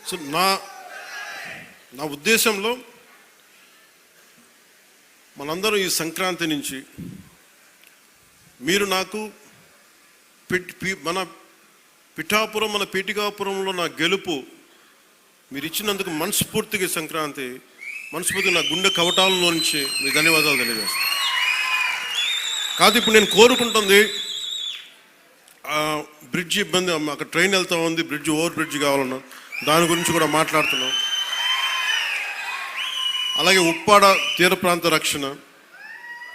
So నా ఉద్దేశంలో మనందరం ఈ సంక్రాంతి నుంచి మీరు నాకు మన పిఠాపురం మన పీఠికాపురంలో నా గెలుపు మీరు ఇచ్చినందుకు మనస్ఫూర్తిగా సంక్రాంతి మనస్ఫూర్తిగా నా గుండె కవటాలలో నుంచి మీ ధన్యవాదాలు తెలియజేస్తాను. కాదు ఇప్పుడు నేను కోరుకుంటుంది బ్రిడ్జ్ ఇబ్బంది, అక్కడ ట్రైన్ వెళ్తా ఉంది, బ్రిడ్జ్ ఓవర్ బ్రిడ్జ్ కావాలన్నా దాని గురించి కూడా మాట్లాడుతున్నాం. అలాగే ఉప్పాడ తీర ప్రాంత రక్షణ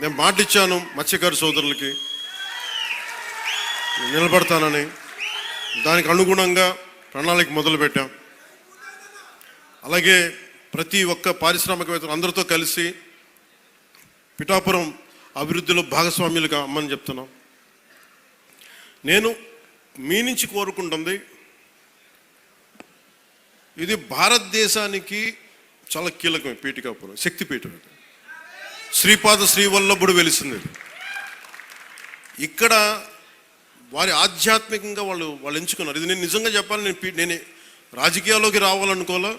నేను మాటిచ్చాను మత్స్యకారు సోదరులకి నిలబడతానని, దానికి అనుగుణంగా ప్రణాళిక మొదలుపెట్టాం. అలాగే ప్రతి ఒక్క పారిశ్రామికవేత్తలు అందరితో కలిసి పిఠాపురం అభివృద్ధిలో భాగస్వామ్యులుగా అమ్మని చెప్తున్నాం. నేను మీ నుంచి కోరుకుంటుంది, ఇది భారతదేశానికి చాలా కీలకమే పీఠికాపురం, శక్తిపీఠం. శ్రీపాద శ్రీవల్లభుడు వెలిసింది ఇక్కడ. వారి ఆధ్యాత్మికంగా వాళ్ళు ఎంచుకున్నారు. ఇది నేను నిజంగా చెప్పాలి, నేను రాజకీయాల్లోకి రావాలనుకోలే,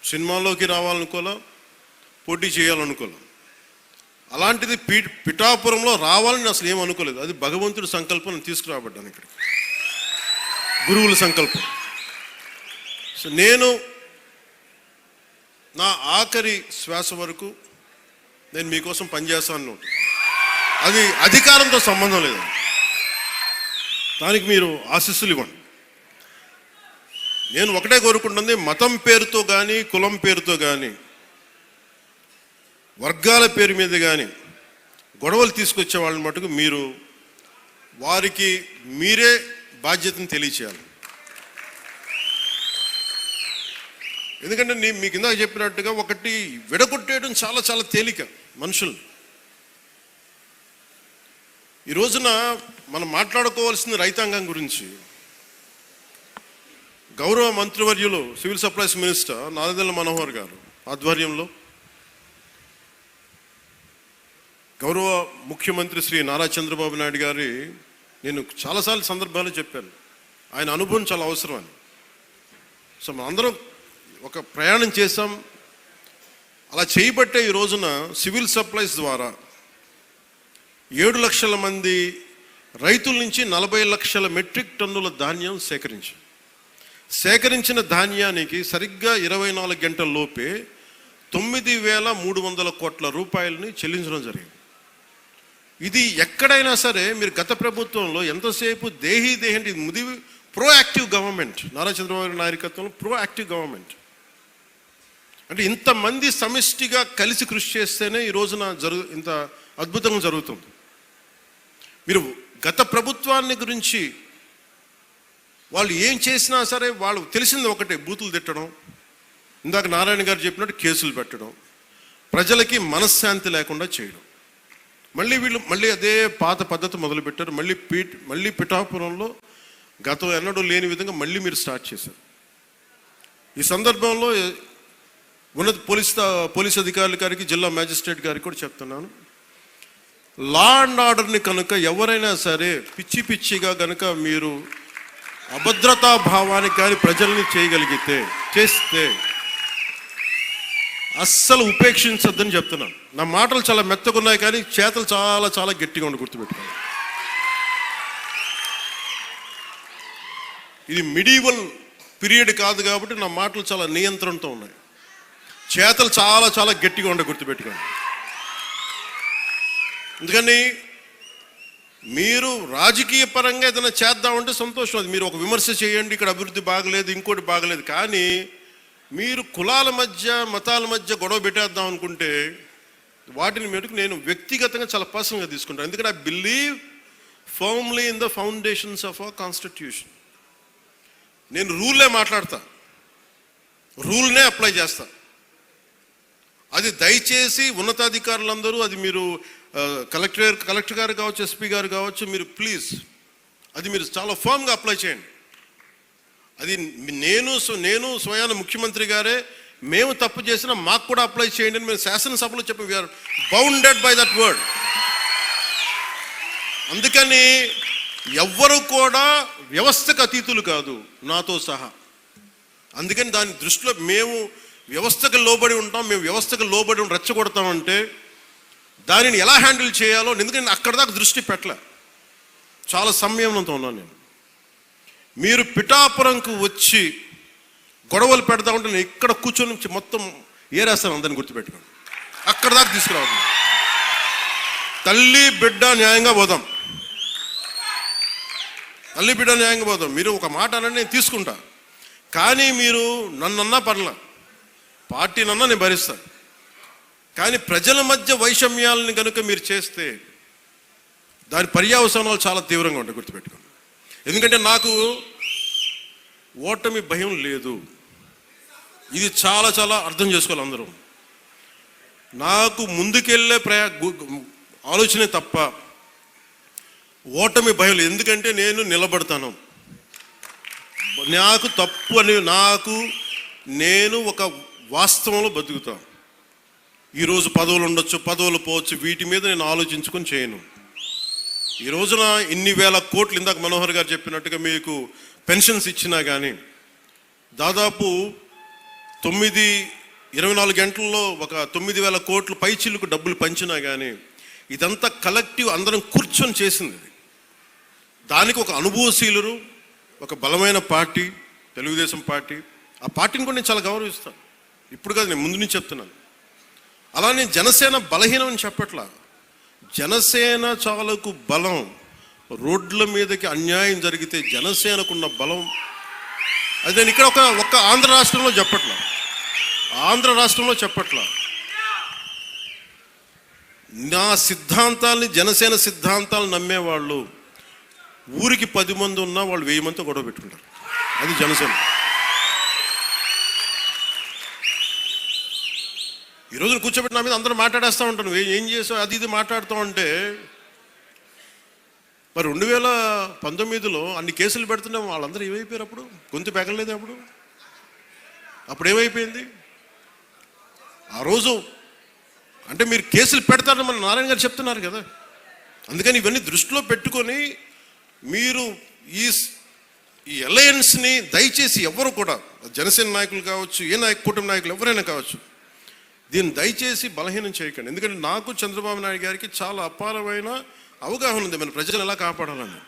సినిమాల్లోకి రావాలనుకోలే, పోటీ చేయాలనుకోలే. అలాంటిది పిఠాపురంలో రావాలని అసలు ఏమనుకోలేదు. అది భగవంతుడి సంకల్పం, నేను తీసుకురాబడ్డాను ఇక్కడికి, గురువుల సంకల్పం. సో నేను నా ఆఖరి శ్వాస వరకు నేను మీకోసం పనిచేస్తాను. అది అధికారంతో సంబంధం లేదు, దానికి మీరు ఆశీస్సులు ఇవ్వండి. నేను ఒకటే కోరుకుంటుంది, మతం పేరుతో కానీ కులం పేరుతో కానీ వర్గాల పేరు మీద కానీ గొడవలు తీసుకొచ్చే వాళ్ళని మటుకు మీరు వారికి మీరే బాధ్యతను తెలియచేయాలి. ఎందుకంటే మీకు ఇందాక చెప్పినట్టుగా ఒకటి విడగొట్టేయడం చాలా చాలా తేలిక మనుషులు. ఈ రోజున మనం మాట్లాడుకోవాల్సిన రైతాంగం గురించి గౌరవ మంత్రివర్యులు civil supplies minister Nadendla Manohar గారు ఆధ్వర్యంలో గౌరవ ముఖ్యమంత్రి శ్రీ నారా చంద్రబాబు నాయుడు గారి నేను చాలాసార్లు సందర్భాలు చెప్పాను, ఆయన అనుభవం చాలా అవసరం అని. సో మనందరం ఒక ప్రయాణం చేసాం. అలా చేయబట్టే ఈ రోజున సివిల్ సప్లైస్ ద్వారా 7 లక్షల మంది రైతుల నుంచి 40 లక్షల మెట్రిక్ టన్నుల ధాన్యం సేకరించిన ధాన్యానికి సరిగ్గా 24 గంటల లోపే 9,300 కోట్ల రూపాయలని చెల్లించడం జరిగింది. ఇది ఎక్కడైనా సరే మీరు గత ప్రభుత్వంలో ఎంతసేపు దేహి అంటే ప్రోయాక్టివ్ గవర్నమెంట్, నారా చంద్రబాబు నాయకత్వంలో ప్రోయాక్టివ్ గవర్నమెంట్ అంటే ఇంతమంది సమిష్టిగా కలిసి కృషి చేస్తేనే ఈ రోజున ఇంత అద్భుతంగా జరుగుతుంది. మీరు గత ప్రభుత్వాన్ని గురించి వాళ్ళు ఏం చేసినా సరే వాళ్ళు తెలిసింది ఒకటే, బూతులు తిట్టడం, ఇందాక నారాయణ గారు చెప్పినట్టు కేసులు పెట్టడం, ప్రజలకి మనశ్శాంతి లేకుండా చేయడం. మళ్ళీ అదే పాత పద్ధతి మొదలుపెట్టారు. మళ్ళీ పిఠాపురంలో గతం ఎన్నడూ లేని విధంగా మళ్ళీ మీరు స్టార్ట్ చేశారు. ఈ సందర్భంలో ఉన్నత పోలీస్ అధికారుల గారికి, జిల్లా మ్యాజిస్ట్రేట్ గారికి కూడా చెప్తున్నాను, లా అండ్ ఆర్డర్ని కనుక ఎవరైనా సరే పిచ్చిగా కనుక మీరు అభద్రతా భావానికి కానీ ప్రజల్ని చేస్తే అస్సలు ఉపేక్షించద్దని చెప్తున్నాను. నా మాటలు చాలా మెత్తగా ఉన్నాయి కానీ చేతలు చాలా చాలా గట్టిగా ఉండి గుర్తుపెట్టుకోండి. ఇది మిడీవల్ పీరియడ్ కాదు కాబట్టి నా మాటలు చాలా నియంత్రణతో ఉన్నాయి, చేతలు చాలా చాలా గట్టిగా ఉండే గుర్తుపెట్టుకోండి. ఎందుకని మీరు రాజకీయ పరంగా ఏదైనా చేద్దామంటే సంతోషం, అది మీరు ఒక విమర్శ చేయండి, ఇక్కడ అభివృద్ధి బాగలేదు ఇంకోటి బాగలేదు, కానీ మీరు కులాల మధ్య మతాల మధ్య గొడవ పెట్టేద్దాం అనుకుంటే వాటిని మెటుకు నేను వ్యక్తిగతంగా చాలా పర్సనల్గా తీసుకుంటాను. ఎందుకంటే I believe firmly in the foundations of our constitution. నేను రూల్లే మాట్లాడతా, రూల్నే అప్లై చేస్తా. అది దయచేసి ఉన్నతాధికారులందరూ, అది మీరు కలెక్టర్ గారు కావచ్చు, ఎస్పీ గారు కావచ్చు, మీరు ప్లీజ్ అది మీరు చాలా ఫర్మ్గా అప్లై చేయండి. అది నేను స్వయాన ముఖ్యమంత్రి గారే మేము తప్పు చేసినా మాకు కూడా అప్లై చేయండి అని మేము శాసనసభలో చెప్పి we are bounded by that word. అందుకని ఎవ్వరు కూడా వ్యవస్థకు అతీతులు కాదు, నాతో సహా. అందుకని దాని దృష్టిలో మేము వ్యవస్థకు లోబడి ఉంటాం, మేము వ్యవస్థకు లోబడి రెచ్చగొడతామంటే దానిని ఎలా హ్యాండిల్ చేయాలో, ఎందుకంటే అక్కడ దాకా దృష్టి పెట్టలే. చాలా సంయమనంతో ఉన్నాను నేను. మీరు పిఠాపురంకు వచ్చి గొడవలు పెడదామంటే నేను ఇక్కడ కూర్చొని మొత్తం ఏరేస్తాను, అందరిని గుర్తుపెట్టుకోండి. అక్కడ దాకా తీసుకురావద్దు. తల్లి బిడ్డ న్యాయంగా పోదాం, తల్లి బిడ్డ న్యాయంగా పోదాం. మీరు ఒక మాట అనండి, నేను తీసుకుంటా. కానీ మీరు నన్నన్నా పర్లా, పార్టీనన్నా నేను భరిస్తాను. కానీ ప్రజల మధ్య వైషమ్యాలని కనుక మీరు చేస్తే దాని పర్యవసానాలు చాలా తీవ్రంగా ఉంటాయి, గుర్తుపెట్టుకోండి. ఎందుకంటే నాకు ఓటమి భయం లేదు. ఇది చాలా చాలా అర్థం చేసుకోవాలి అందరూ. నాకు ముందుకెళ్ళే ఆలోచనే తప్ప ఓటమి భయం లేదు. ఎందుకంటే నేను నిలబడతాను. నాకు తప్పు అని నేను ఒక వాస్తవంలో బతుకుతాను. ఈరోజు పదవులు ఉండొచ్చు, పదవులు పోవచ్చు, వీటి మీద నేను ఆలోచించుకొని చేయను. ఈ రోజున ఇన్ని వేల కోట్లు, ఇందాక మనోహర్ గారు చెప్పినట్టుగా మీకు పెన్షన్స్ ఇచ్చినా కానీ దాదాపు 24 గంటల్లో ఒక 9,000 కోట్లు పైచిల్లుకు డబ్బులు పంచినా కానీ ఇదంతా కలెక్టివ్ అందరం కూర్చొని చేసింది. దానికి ఒక అనుభవశీలురు, ఒక బలమైన పార్టీ తెలుగుదేశం పార్టీ. ఆ పార్టీని కూడా నేను చాలా గౌరవిస్తాను. ఇప్పుడు కాదు, నేను ముందు నుంచి చెప్తున్నాను. అలానే జనసేన బలహీనం అని చెప్పట్లా. జనసేన చాలకు బలం, రోడ్ల మీదకి అన్యాయం జరిగితే జనసేనకున్న బలం అది నేను ఇక్కడ ఒక ఆంధ్ర రాష్ట్రంలో చెప్పట్లా. నా సిద్ధాంతాలని, జనసేన సిద్ధాంతాలు నమ్మేవాళ్ళు ఊరికి 10 మంది ఉన్నా వాళ్ళు 1000 మందితో గొడవ పెట్టుకుంటారు. అది జనసేన. ఈ రోజున కూర్చోబెట్టి నా మీద అందరూ మాట్లాడేస్తూ ఉంటాను, ఏం చేసావు అది ఇది మాట్లాడుతూ ఉంటే, మరి 2019లో అన్ని కేసులు పెడుతున్నాం, వాళ్ళందరూ ఏమైపోయారు? అప్పుడు గొంతు పెగలేదు. అప్పుడు ఏమైపోయింది? ఆ రోజు అంటే మీరు కేసులు పెడతారని మన నారాయణ గారు చెప్తున్నారు కదా. అందుకని ఇవన్నీ దృష్టిలో పెట్టుకొని మీరు ఈ అలయన్స్ని దయచేసి ఎవరు కూడా, జనసేన నాయకులు కావచ్చు, కూటమి నాయకులు ఎవరైనా కావచ్చు, దీన్ని దయచేసి బలహీనం చేయకండి. ఎందుకంటే నాకు చంద్రబాబు నాయుడు గారికి చాలా అపారమైన అవగాహన ఉంది మన ప్రజలను ఎలా కాపాడాలని.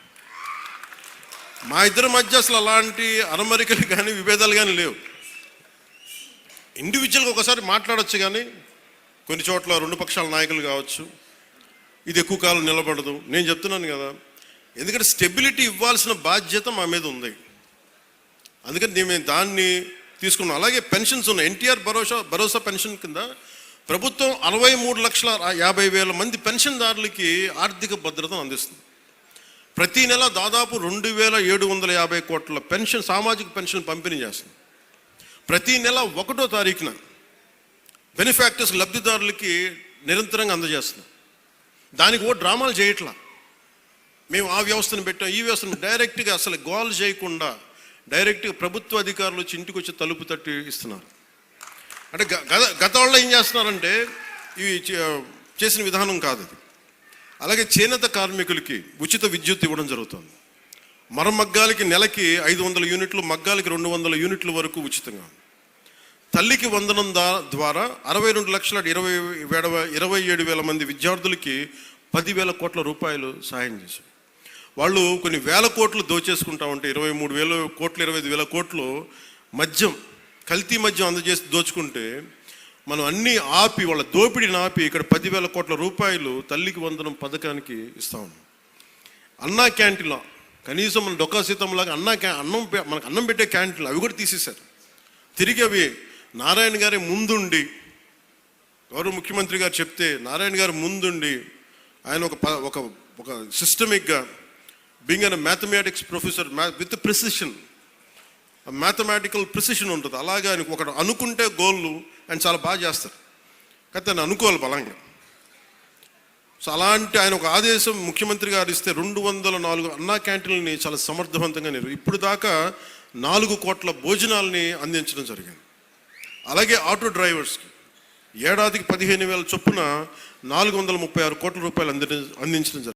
మా ఇద్దరి మధ్య అసలు అలాంటి అరమరికలు కానీ విభేదాలు కానీ లేవు. ఇండివిజువల్గా ఒకసారి మాట్లాడచ్చు, కానీ కొన్ని చోట్ల 2 పక్షాల నాయకులు కావచ్చు, ఇది ఎక్కువ కాలం నిలబడదు. నేను చెప్తున్నాను కదా, ఎందుకంటే స్టెబిలిటీ ఇవ్వాల్సిన బాధ్యత మా మీద ఉంది. అందుకని మేము దాన్ని తీసుకున్నాం. అలాగే పెన్షన్స్ ఉన్నాయి. ఎన్టీఆర్ భరోసా పెన్షన్ కింద ప్రభుత్వం 63,50,000 మంది పెన్షన్దారులకి ఆర్థిక భద్రతను అందిస్తుంది. ప్రతి నెల దాదాపు 2,750 కోట్ల పెన్షన్, సామాజిక పెన్షన్ పంపిణీ చేస్తుంది. ప్రతి నెల 1వ తారీఖున బెనిఫాక్టర్స్, లబ్ధిదారులకి నిరంతరంగా అందజేస్తున్నాం. దానికి డ్రామాలు చేయట్లా. మేము ఆ వ్యవస్థను పెట్టాం, ఈ వ్యవస్థను డైరెక్ట్గా అసలు గోల్ చేయకుండా డైరెక్ట్గా ప్రభుత్వ అధికారులు వచ్చి ఇంటికి వచ్చి తలుపు తట్టి ఇస్తున్నారు. అంటే గత వాళ్ళు ఏం చేస్తున్నారంటే ఇవి చేసిన విధానం కాదు అది. అలాగే చేనేత కార్మికులకి ఉచిత విద్యుత్ ఇవ్వడం జరుగుతుంది. మరమగ్గాలకి నెలకి 500 యూనిట్లు, మగ్గాలకి 200 యూనిట్ల వరకు ఉచితంగా. తల్లికి వందనం ద్వారా 62,27,000 మంది విద్యార్థులకి 10,000 కోట్ల రూపాయలు సాయం చేశారు. వాళ్ళు కొన్ని వేల కోట్లు దోచేసుకుంటా ఉంటే 23,000 కోట్లు, 25,000 కోట్లు మద్యం, కల్తీ మద్యం అందజేసి దోచుకుంటే మనం అన్నీ ఆపి, వాళ్ళ దోపిడీని ఆపి ఇక్కడ 10,000 కోట్ల రూపాయలు తల్లికి వందనం పథకానికి ఇస్తా ఉన్నాం. అన్నా క్యాంటీన్లో కనీసం మన డొక్కా సీతంలాగా మనకు అన్నం పెట్టే క్యాంటీన్లు అవి కూడా తీసేశారు. తిరిగి అవి నారాయణ గారి ముందుండి, గౌరవ ముఖ్యమంత్రి గారు చెప్తే నారాయణ గారు ముందుండి ఆయన ఒక సిస్టమిక్గా being an mathematics professor with precision, mathematical precision ఉంటుంది. అలాగే ఆయన ఒకటి అనుకుంటే గోళ్ళు ఆయన చాలా బాగా చేస్తారు. కానీ ఆయన అనుకోవాలి బలంగా. సో అలాంటి ఆయన ఒక ఆదేశం ముఖ్యమంత్రి గారు ఇస్తే 204 అన్నా క్యాంటీన్లని చాలా సమర్థవంతంగా ఇప్పుడు దాకా 4 కోట్ల భోజనాలని అందించడం జరిగింది. అలాగే ఆటో డ్రైవర్స్కి ఏడాదికి 15,000 చొప్పున 436 కోట్ల రూపాయలు అందించడం జరిగింది.